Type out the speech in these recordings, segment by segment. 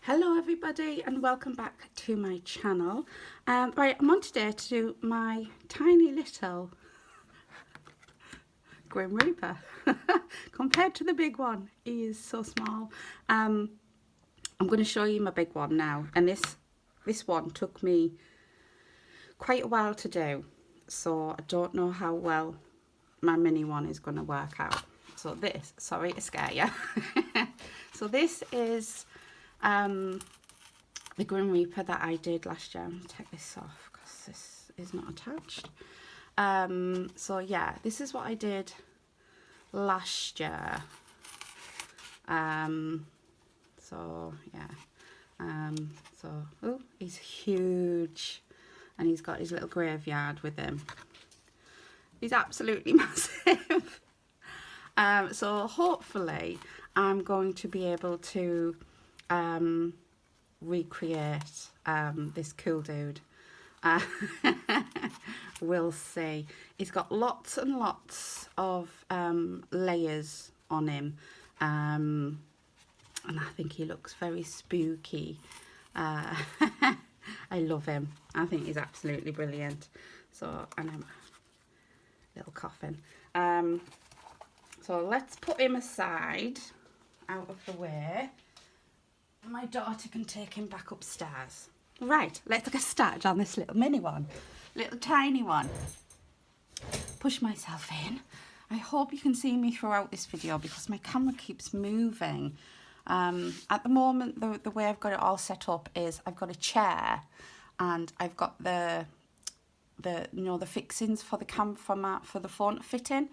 Hello everybody and welcome back to my channel. Right, I'm on today to do my tiny little Grim Reaper. Compared to the big one, he is so small. I'm going to show you my big one now, and this one took me quite a while to do, so I don't know how well my mini one is going to work out. So this, sorry to scare you. So this is the Grim Reaper that I did last year. I'm going to take this off because this is not attached. So yeah, this is what I did last year. So yeah, oh, he's huge, and he's got his little graveyard with him. He's absolutely massive. So hopefully I'm going to be able to recreate this cool dude. We'll see. He's got lots and lots of layers on him, and I think he looks very spooky. I love him. I think he's absolutely brilliant. So, and I'm little coffin. So let's put him aside, out of the way. My daughter can take him back upstairs. Right, let's get started on this little mini one. Little tiny one. Push myself in. I hope you can see me throughout this video because my camera keeps moving. At the moment, the way I've got it all set up is I've got a chair and I've got the fixings for the for the phone to fit in,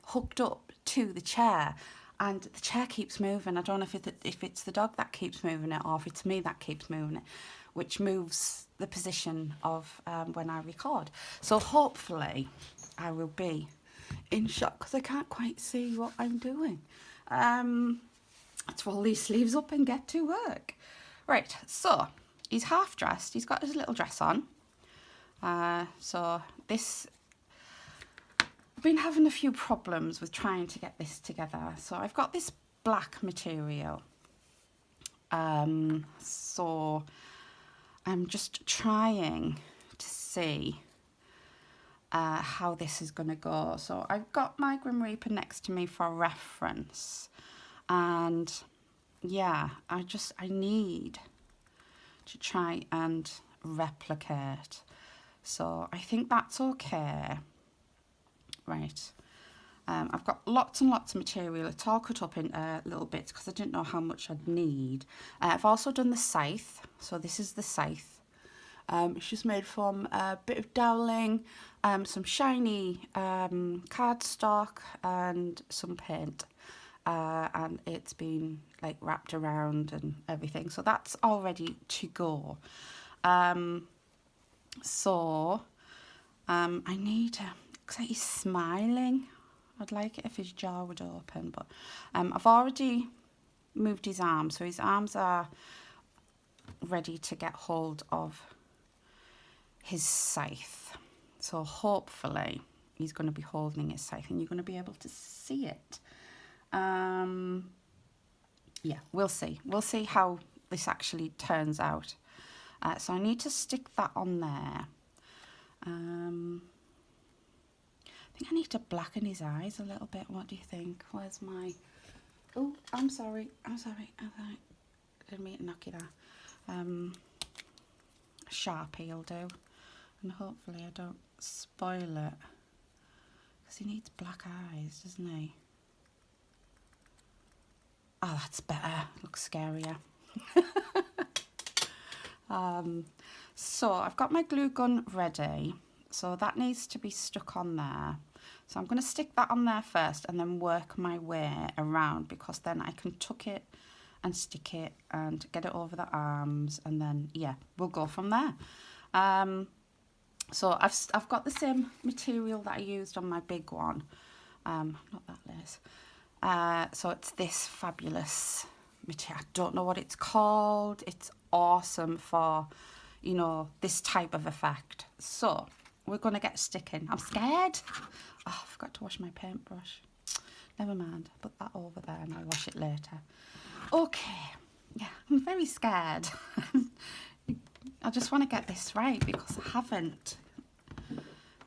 hooked up to the chair. And the chair keeps moving. I don't know if it's the dog that keeps moving it or if it's me that keeps moving it, which moves the position of when I record. So hopefully I will be in shot because I can't quite see what I'm doing. Let's roll these sleeves up and get to work. Right, so he's half dressed. He's got his little dress on. So this... I've been having a few problems with trying to get this together. So I've got this black material. So I'm just trying to see how this is going to go. So I've got my Grim Reaper next to me for reference. And yeah, I need to try and replicate. So I think that's okay. Right, I've got lots and lots of material. It's all cut up in little bits because I didn't know how much I'd need. I've also done the Scythe, so this is the Scythe. It's just made from a bit of doweling, some shiny cardstock and some paint, and it's been like wrapped around and everything, so that's all ready to go. I need looks like he's smiling. I'd like it if his jaw would open, but I've already moved his arms, so his arms are ready to get hold of his scythe. So hopefully he's going to be holding his scythe and you're going to be able to see it. Yeah, we'll see. We'll see how this actually turns out. So I need to stick that on there. I think I need to blacken his eyes a little bit. What do you think? Where's my... Oh, I'm sorry. I didn't mean to knock you there. Sharpie will do. And hopefully I don't spoil it. Because he needs black eyes, doesn't he? Oh, that's better. Looks scarier. So I've got my glue gun ready. So that needs to be stuck on there. So I'm going to stick that on there first and then work my way around, because then I can tuck it and stick it and get it over the arms, and then yeah, we'll go from there. So I've got the same material that I used on my big one. Not that lace. So it's this fabulous material. I don't know what it's called. It's awesome for, you know, this type of effect. So we're going to get sticking. I'm scared. Oh, I forgot to wash my paintbrush. Never mind. Put that over there and I'll wash it later. Okay. Yeah. I'm very scared. I just want to get this right because I haven't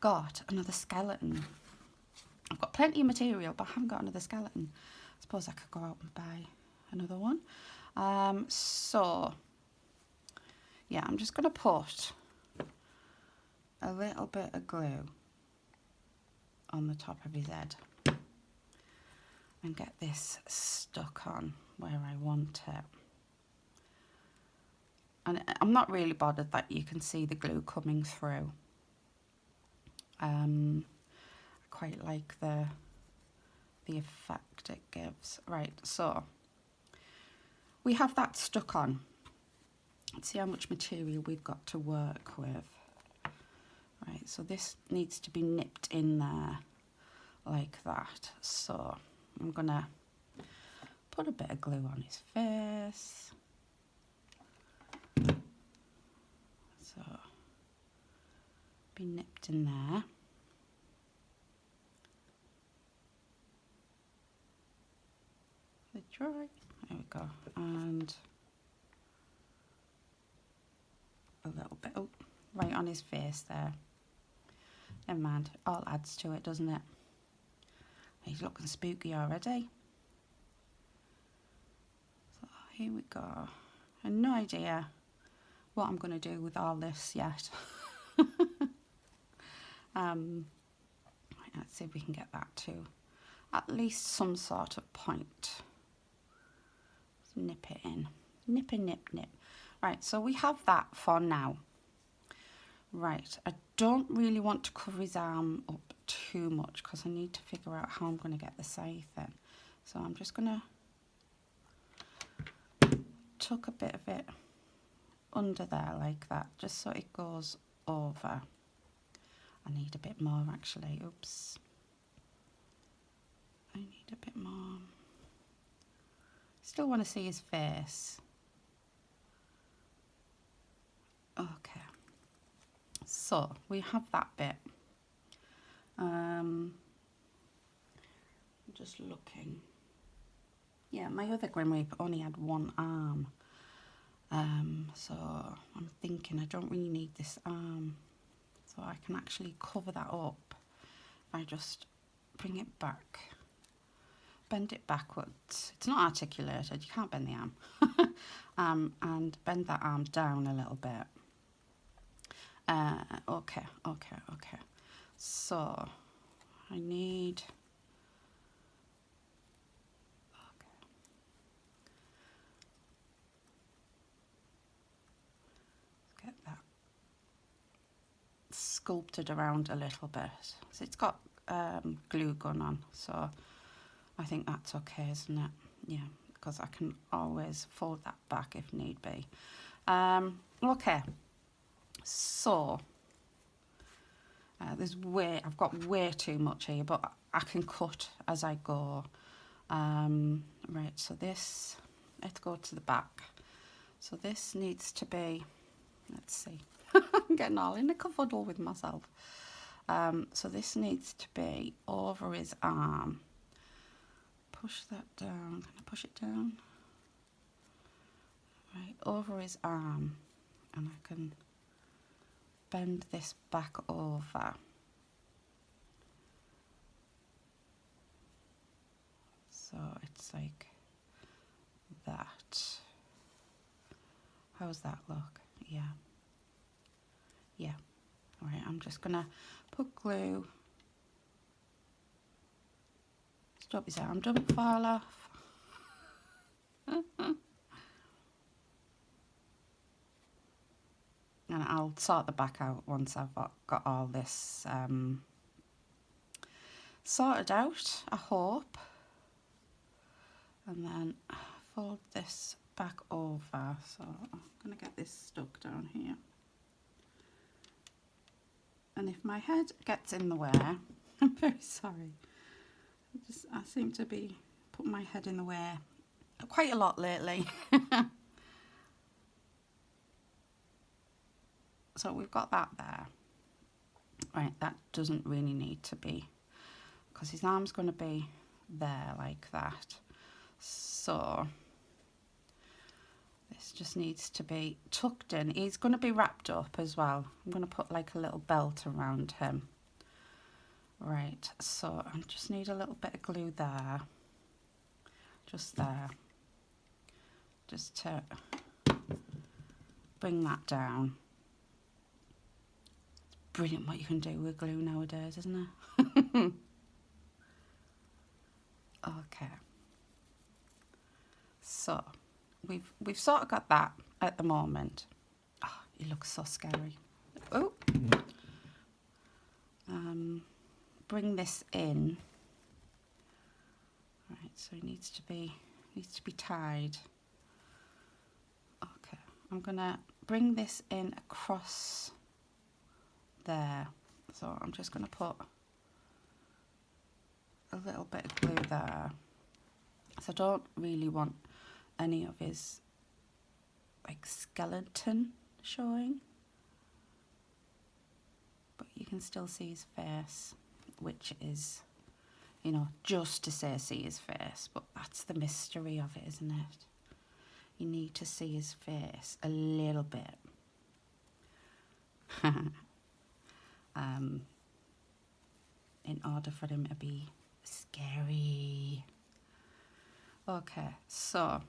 got another skeleton. I've got plenty of material, but I haven't got another skeleton. I suppose I could go out and buy another one. So, yeah, I'm just going to put a little bit of glue on the top of his head and get this stuck on where I want it. And I'm not really bothered that you can see the glue coming through. I quite like the effect it gives. Right, so we have that stuck on. Let's see how much material we've got to work with. Right, so this needs to be nipped in there like that. So I'm gonna put a bit of glue on his face. So be nipped in there. Dry. There we go. And a little bit, oh, right on his face there. Never mind, all adds to it, doesn't it? He's looking spooky already. So here we go. I have no idea what I'm going to do with all this yet. Let's see if we can get that to at least some sort of point. Let's nip it in. Nip and nip, nip. Right, so we have that for now. Right, I don't really want to cover his arm up too much because I need to figure out how I'm going to get the scythe in. So I'm just going to tuck a bit of it under there like that, just so it goes over. I need a bit more actually, oops. I need a bit more. Still want to see his face. Okay. So we have that bit. I'm just looking. Yeah, my other Grim Reaper only had one arm. So I'm thinking I don't really need this arm. So I can actually cover that up if I just bring it back. Bend it backwards. It's not articulated, you can't bend the arm. And bend that arm down a little bit. Okay. So I need. Okay. Let's get that sculpted around a little bit. So it's got glue gun on, so I think that's okay, isn't it? Yeah, because I can always fold that back if need be. Okay. So I've got way too much here, but I can cut as I go. Right, so this, let's go to the back. So this needs to be, let's see, I'm getting all in a kerfuddle with myself. So this needs to be over his arm. Push that down. Can I push it down? Right, over his arm, and I can bend this back over. So it's like that. How's that look? Yeah. Yeah. All right, I'm just gonna put glue. Stop his arm, don't fall off. And I'll sort the back out once I've got all this sorted out, I hope. And then fold this back over. So I'm going to get this stuck down here. And if my head gets in the way, I'm very sorry. I seem to be putting my head in the way quite a lot lately. So we've got that there. Right, that doesn't really need to be, because his arm's going to be there like that. So This just needs to be tucked in. He's going to be wrapped up as well. I'm going to put like a little belt around him. Right, so I just need a little bit of glue there. Just there. Just to bring that down. It's brilliant what you can do with glue nowadays, isn't it? Okay. So we've sort of got that at the moment. Oh, he looks so scary. Oh. Bring this in. Right, so it needs to be tied. Okay, I'm gonna bring this in across there. So I'm just gonna put a little bit of glue there. So I don't really want any of his like skeleton showing, but you can still see his face, which is, you know, just to say see his face, but that's the mystery of it, isn't it? You need to see his face a little bit. In order for him to be scary. Okay, so,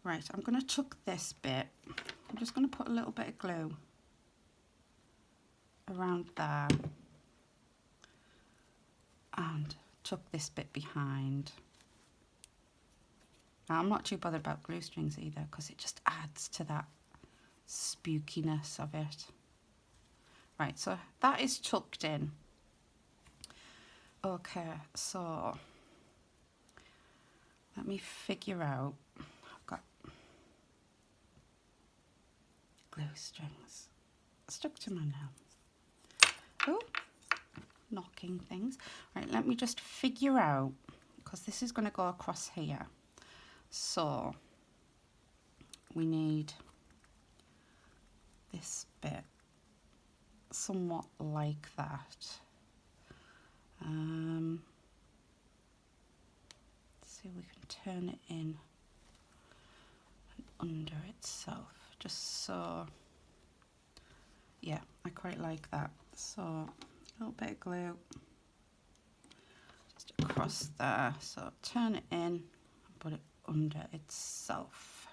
right, I'm going to tuck this bit. I'm just going to put a little bit of glue around there and tuck this bit behind. Now, I'm not too bothered about glue strings either because it just adds to that spookiness of it. Right, so that is tucked in. Okay, so let me figure out. I've got glue strings stuck to my nail. Oh, knocking things. Right, let me just figure out, because this is going to go across here. So we need this bit somewhat like that. Let's see if we can turn it in and under itself, just so. Yeah, I quite like that. So a little bit of glue just across there. So turn it in and put it under itself,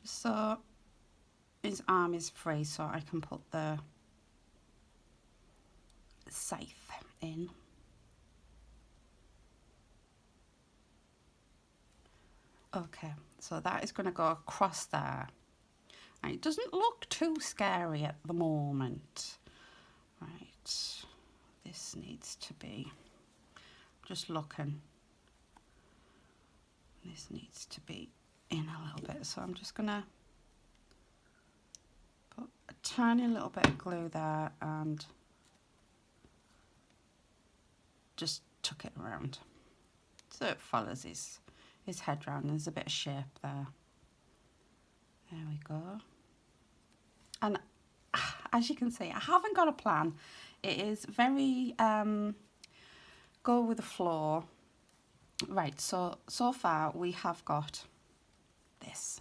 just so his arm is free, so I can put the scythe in. Okay, so that is going to go across there. And it doesn't look too scary at the moment. Right, this needs to be, just looking, this needs to be in a little bit. So I'm just going to put a tiny little bit of glue there and just tuck it around so it follows his head round. There's a bit of shape there. There we go. And as you can see, I haven't got a plan. It is very go with the flow. Right, so far we have got this.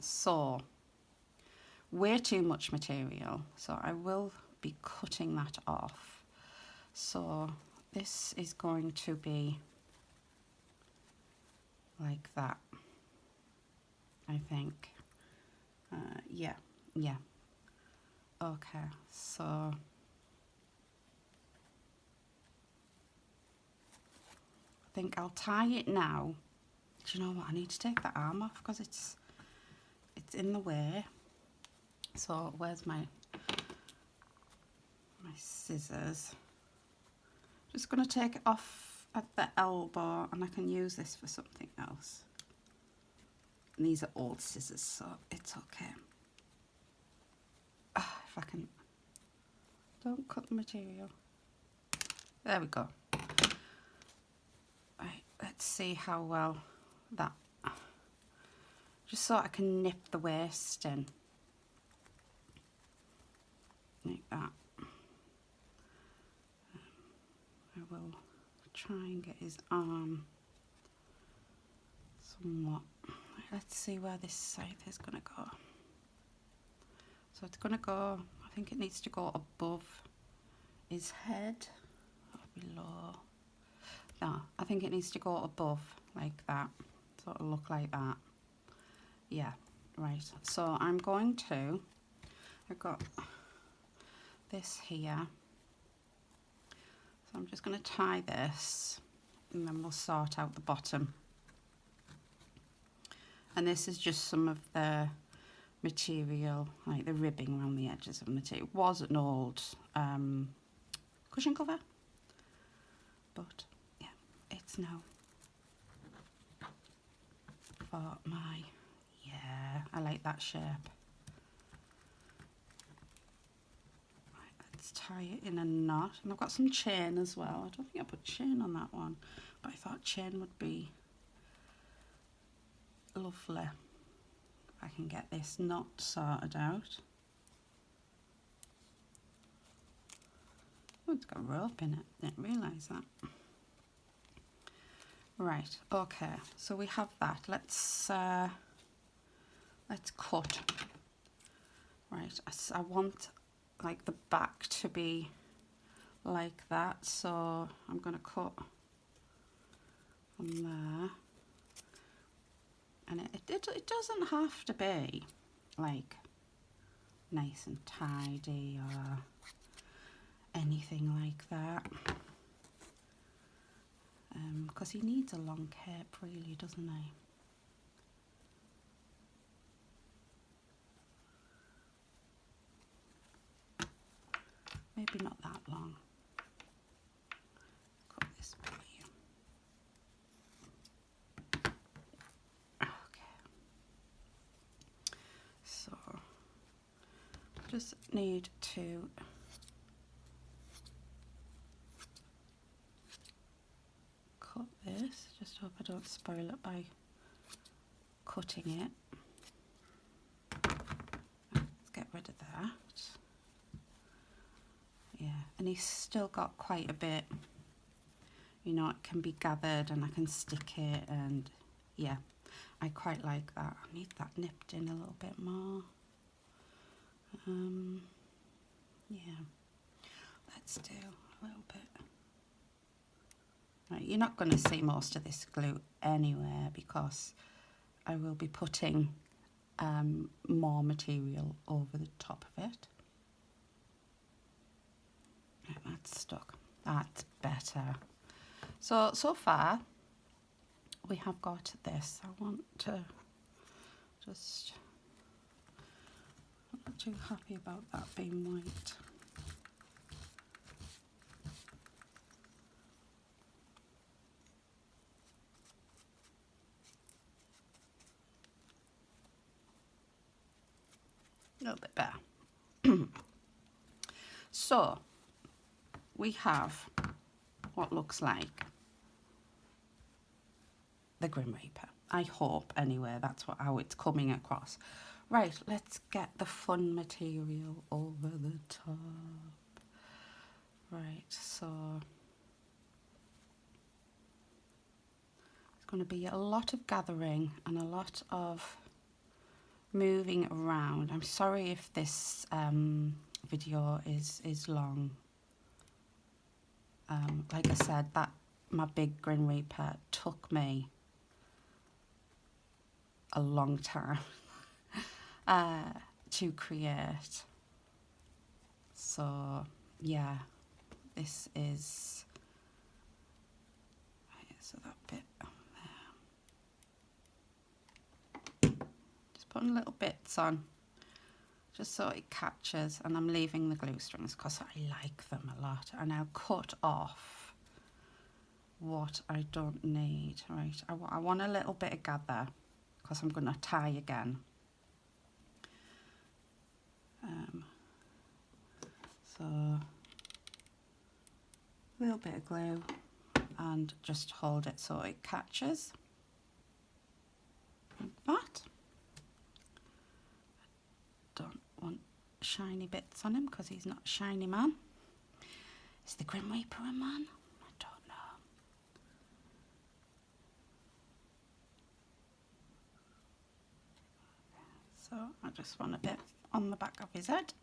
So way too much material, so I will be cutting that off. So this is going to be like that, I think. Yeah. Okay, so I think I'll tie it now. Do you know what? I need to take the arm off because it's in the way. So where's my scissors? Just going to take it off at the elbow, and I can use this for something else. And these are old scissors, so it's okay. If I can, don't cut the material. There we go. Right, let's see how well that, just so I can nip the waist in. Like that. I will try and get his arm let's see where this scythe is going to go. So it's going to go, I think it needs to go above his head or below. No, I think it needs to go above like that. So it'll look like that. Yeah, right. So I'm going to, I've got this here. So I'm just going to tie this and then we'll sort out the bottom. And this is just some of the material, like the ribbing around the edges of the material. It was an old cushion cover, but yeah, it's now for my, yeah, I like that shape. Right, let's tie it in a knot, and I've got some chain as well. I don't think I put chain on that one, but I thought chain would be lovely. If I can get this knot sorted out. Oh, it's got rope in it, didn't realise that. Right, okay, so we have that. Let's cut. Right, I want like the back to be like that, so I'm going to cut from there. And it doesn't have to be like nice and tidy or anything like that, because he needs a long cape really, doesn't he? Maybe not that long. Cut this for you. Okay. So just need to cut this. Just hope I don't spoil it by cutting it. Let's get rid of that. Yeah, and he's still got quite a bit, you know, it can be gathered and I can stick it, and yeah, I quite like that. I need that nipped in a little bit more. Yeah, let's do a little bit. Right, you're not going to see most of this glue anywhere because I will be putting more material over the top of it. Right, that's stuck. That's better. So far we have got this. I want to just, I'm not too happy about that being white. A little bit better. So we have what looks like the Grim Reaper. I hope anyway, that's how it's coming across. Right, let's get the fun material over the top. Right, so it's going to be a lot of gathering and a lot of moving around. I'm sorry if this video is long. Like I said, that my big Grim Reaper took me a long time to create. So yeah, this is, so that bit there. Just putting little bits on, just so it catches, and I'm leaving the glue strings because I like them a lot, and I'll cut off what I don't need. Right, I want a little bit of gather because I'm going to tie again. So a little bit of glue and just hold it so it catches like that. Don't want shiny bits on him because he's not a shiny man. Is the Grim Reaper a man? I don't know. So I just want a bit on the back of his head.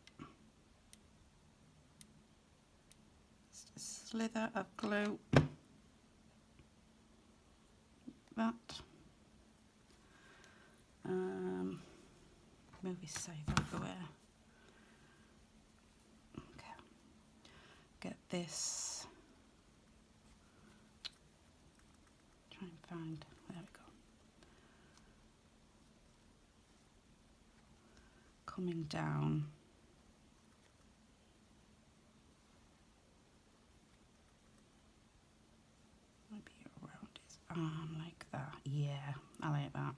Just a slither of glue. That. Move his Scythe over there. Okay. Get this. Try and find. There we go. Coming down. Maybe around his arm like that. Yeah, I like that.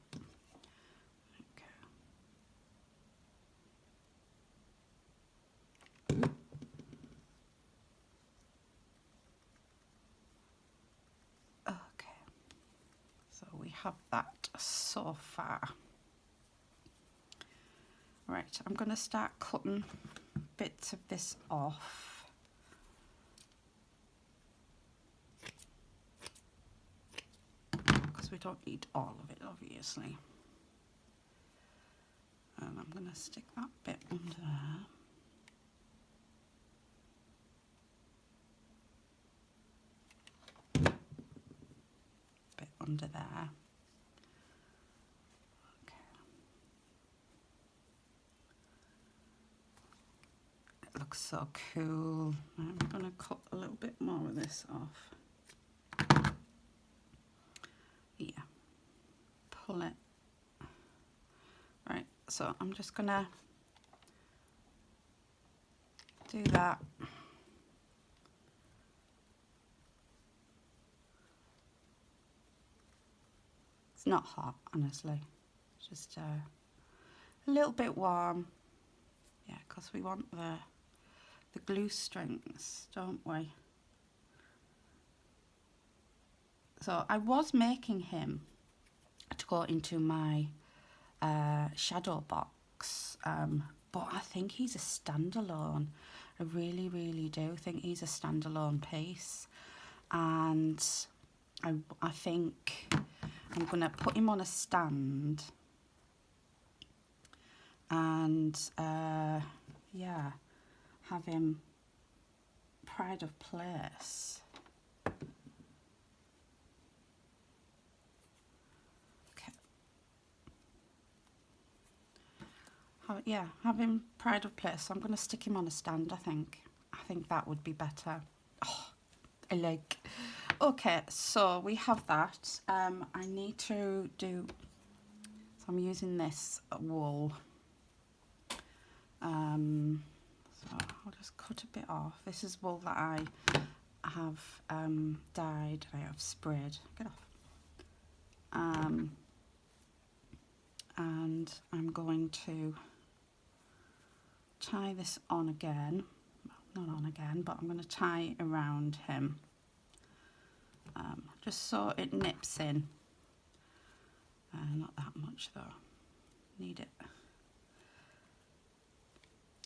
Okay, so we have that so far. Right, I'm going to start cutting bits of this off. Because we don't need all of it, obviously. And I'm going to stick that bit under there. Bit under there. Looks so cool. I'm going to cut a little bit more of this off. Yeah. Pull it. Right, so I'm just going to do that. It's not hot, honestly. It's just a little bit warm. Yeah, because we want the glue strings, don't we? So I was making him to go into my shadow box, but I think he's a standalone. I really, really do think he's a standalone piece, and I think I'm gonna put him on a stand, and yeah, have him pride of place. Okay. Yeah, have him pride of place. So I'm going to stick him on a stand, I think. I think that would be better. Oh, I like. Okay, so we have that. I need to do, so I'm using this wool. So I'll just cut a bit off. This is wool that I have dyed, I have sprayed. Get off. And I'm going to tie this on again. Well, not on again, but I'm going to tie around him. Just so it nips in. Not that much though. Need it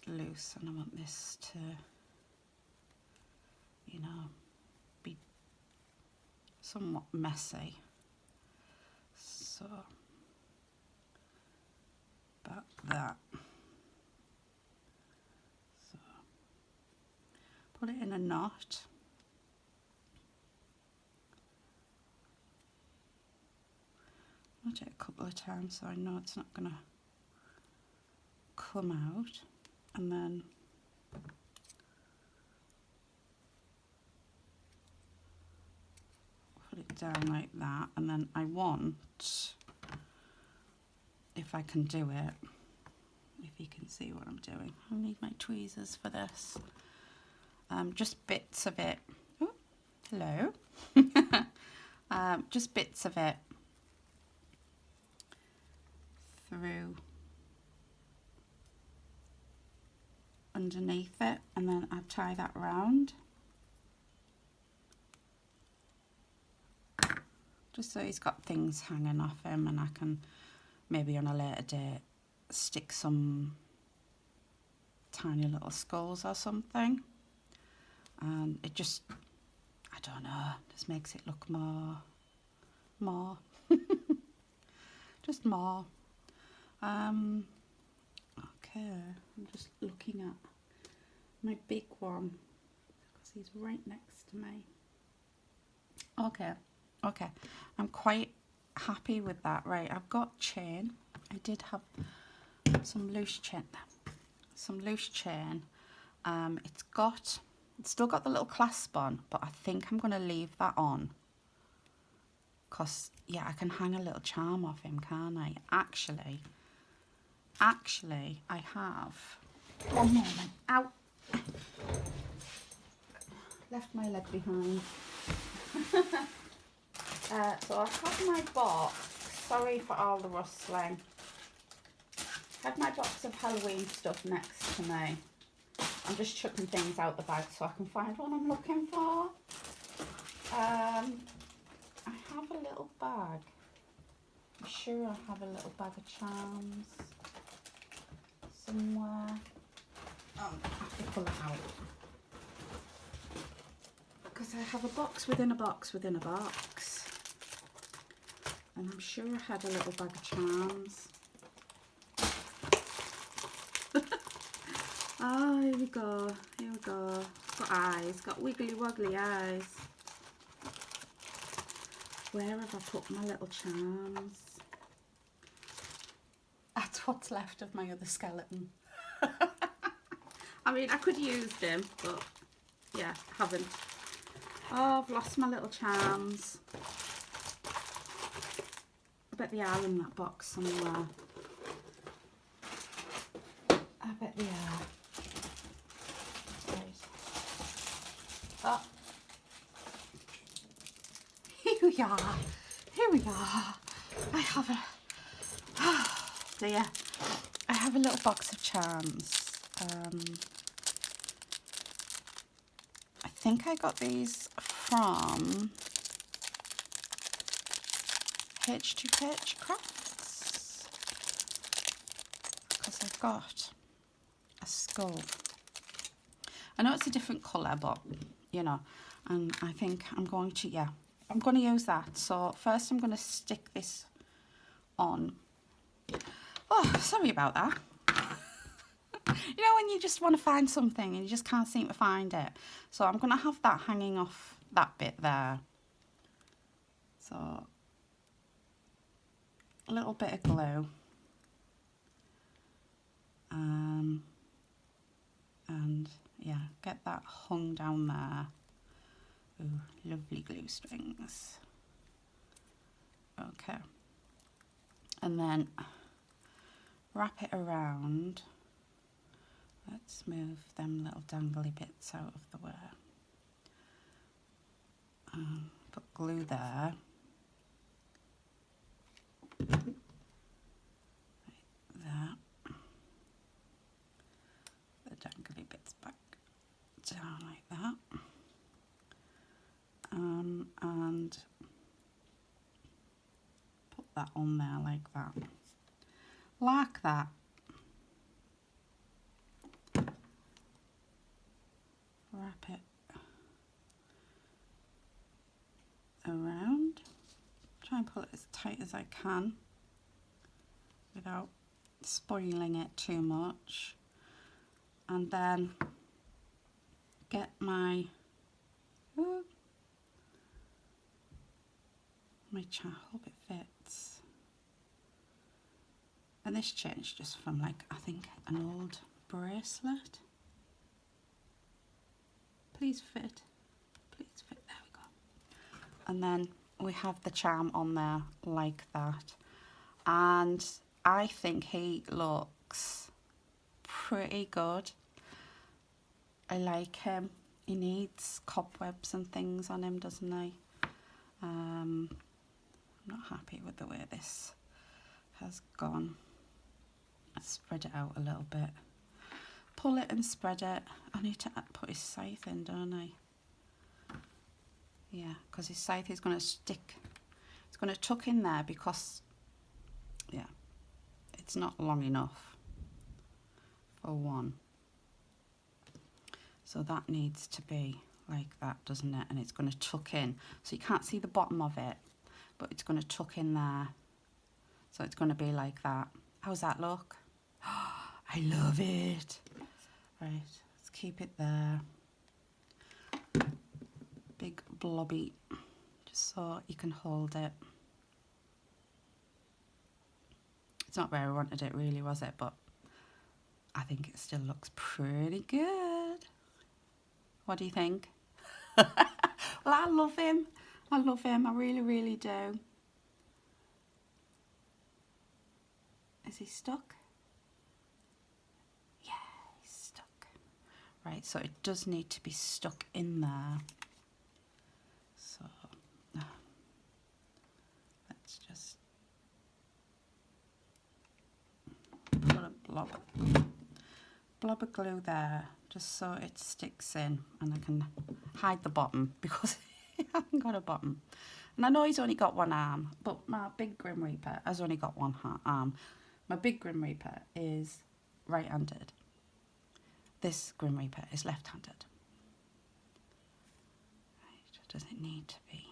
loose, and I want this to, you know, be somewhat messy. So, back that. So, put it in a knot. Knot it a couple of times so I know it's not going to come out, and then put it down like that, and then I want, if I can do it, if you can see what I'm doing, I need my tweezers for this, just bits of it. Oh, hello. Just bits of it through underneath it, and then I tie that round, just so he's got things hanging off him, and I can maybe on a later date stick some tiny little skulls or something, and it just, I don't know, just makes it look more just more. okay. I'm just looking at my big one because he's right next to me. Okay, okay. I'm quite happy with that. Right, I've got chain. I did have some loose chain. It's still got the little clasp on, but I think I'm going to leave that on. Because, yeah, I can hang a little charm off him, can't I? Actually, I have... One moment. Ow! Left my leg behind. So I have my box. Sorry for all the rustling. I have my box of Halloween stuff next to me. I'm just chucking things out the bag so I can find what I'm looking for. I have a little bag. I'm sure I have a little bag of charms somewhere. Oh, I have to pull it out. Because I have a box within a box within a box. And I'm sure I had a little bag of charms. Oh, here we go. Here we go. Got eyes. Got wiggly woggly eyes. Where have I put my little charms? That's what's left of my other skeleton. I mean, I could use them, but yeah, haven't. Oh, I've lost my little charms. I bet they are in that box somewhere. I bet they are. Right. Oh. Here we are. Here we are. I have a... there. I have a little box of charms. I think I got these from H2H Crafts because I've got a skull. I know it's a different colour, but you know, and I think I'm going to, yeah, I'm going to use that. So first I'm going to stick this on. Oh, sorry about that. You know when you just want to find something and you just can't seem to find it. So I'm going to have that hanging off that bit there. So a little bit of glue. And yeah, get that hung down there. Ooh, lovely glue strings. Okay. And then wrap it around. Let's move them little dangly bits out of the way. Put glue there. Like that. The dangly bits back down like that. And put that on there like that. Like that. Wrap it around. Try and pull it as tight as I can without spoiling it too much. And then get my charm. Hope it fits. And this changed just from like, I think, an old bracelet. Please fit. Please fit. There we go. And then we have the charm on there like that. And I think he looks pretty good. I like him. He needs cobwebs and things on him, doesn't he? I'm not happy with the way this has gone. Let's spread it out a little bit. Pull it and spread it. I need to put his scythe in, don't I? Yeah, because his scythe is going to stick. It's going to tuck in there because, yeah, it's not long enough for one. So that needs to be like that, doesn't it? And it's going to tuck in. So you can't see the bottom of it, but it's going to tuck in there. So it's going to be like that. How's that look? I I love it. Right, let's keep it there. Big blobby, just so you can hold it. It's not where I wanted it really, was it? But I think it still looks pretty good. What do you think? Well, I love him. I love him. I really, really do. Is he stuck? Yeah, he's stuck. Right, so it does need to be stuck in there. So let's just put a blob of glue there, just so it sticks in, and I can hide the bottom because I haven't got a bottom. And I know he's only got one arm, but my big Grim Reaper has only got one arm. My big Grim Reaper is right-handed. This Grim Reaper is left-handed. Right, does it need to be?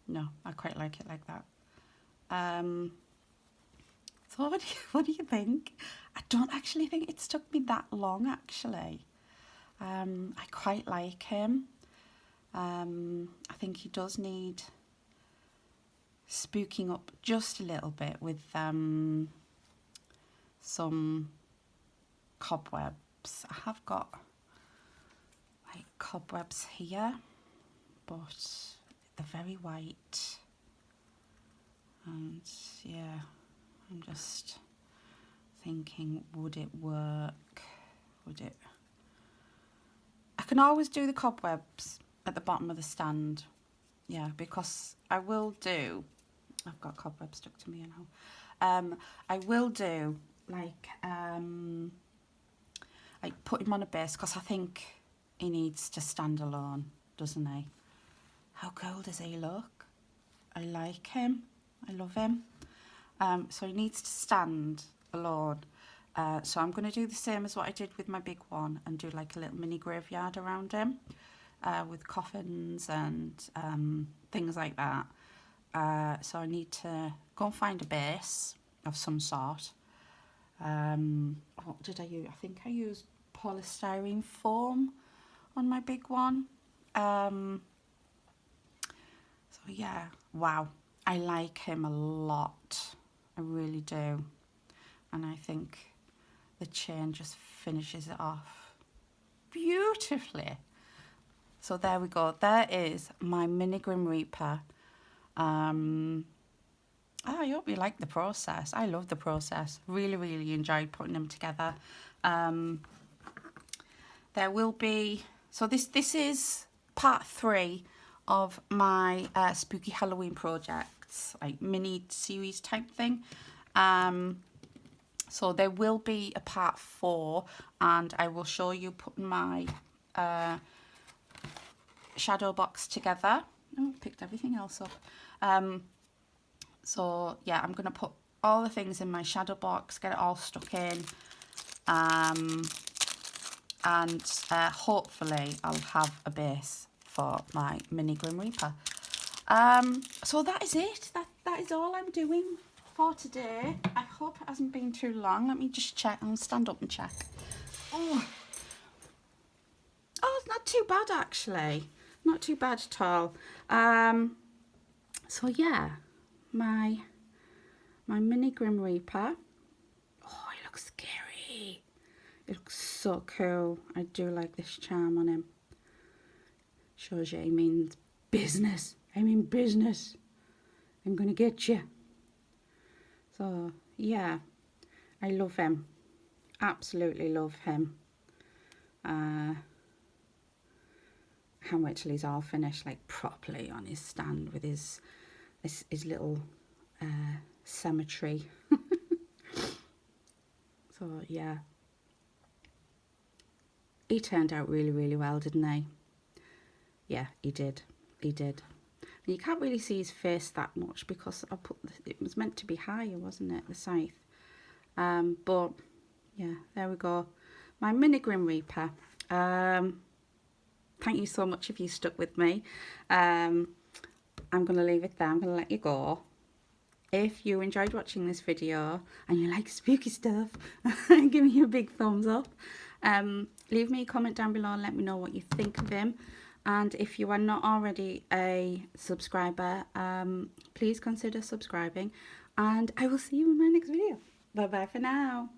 No, I quite like it like that. So what do you think? I don't actually think it took me that long, actually. I quite like him. I think he does need spooking up just a little bit with some cobwebs. I have got like cobwebs here, but they're very white. And yeah, I'm just thinking, would it work? Would it? I can always do the cobwebs at the bottom of the stand. Yeah, because I will do, I've got cobwebs stuck to me now. I will do like put him on a base, because I think he needs to stand alone, doesn't he? How cool does he look? I like him. I love him. So he needs to stand alone. So I'm going to do the same as what I did with my big one and do like a little mini graveyard around him with coffins and things like that. So I need to go and find a base of some sort. What did I use? I think I used polystyrene foam on my big one. So yeah, wow. I like him a lot. I really do. And I think the chain just finishes it off beautifully. So there we go. There is my mini Grim Reaper. I hope you like the process. I love the process. Really, really enjoyed putting them together. There will be... So this is part 3 of my spooky Halloween projects, like mini series type thing. So there will be a part 4, and I will show you putting my shadow box together. Oh, I've picked everything else up. So yeah, I'm going to put all the things in my shadow box, get it all stuck in, and hopefully I'll have a base for my mini Grim Reaper. So that is it. That is all I'm doing for today. I hope it hasn't been too long. Let me just check. I'll stand up and check. Oh, it's not too bad actually. Not too bad at all. So yeah, my mini Grim Reaper. Oh, he looks scary. It looks so cool. I do like this charm on him. Shows you he means business. I mean business. I'm gonna get you. So yeah, I love him. Absolutely love him. Can't wait till he's all finished, like properly on his stand with his little cemetery. So yeah, he turned out really, really well, didn't he? Yeah, he did. He did. And you can't really see his face that much because it was meant to be higher, wasn't it, the scythe? But yeah, there we go. My mini Grim Reaper. Thank you so much if you stuck with me. I'm going to leave it there. I'm going to let you go. If you enjoyed watching this video and you like spooky stuff, give me a big thumbs up. Leave me a comment down below and let me know what you think of him. And if you are not already a subscriber, please consider subscribing. And I will see you in my next video. Bye bye for now.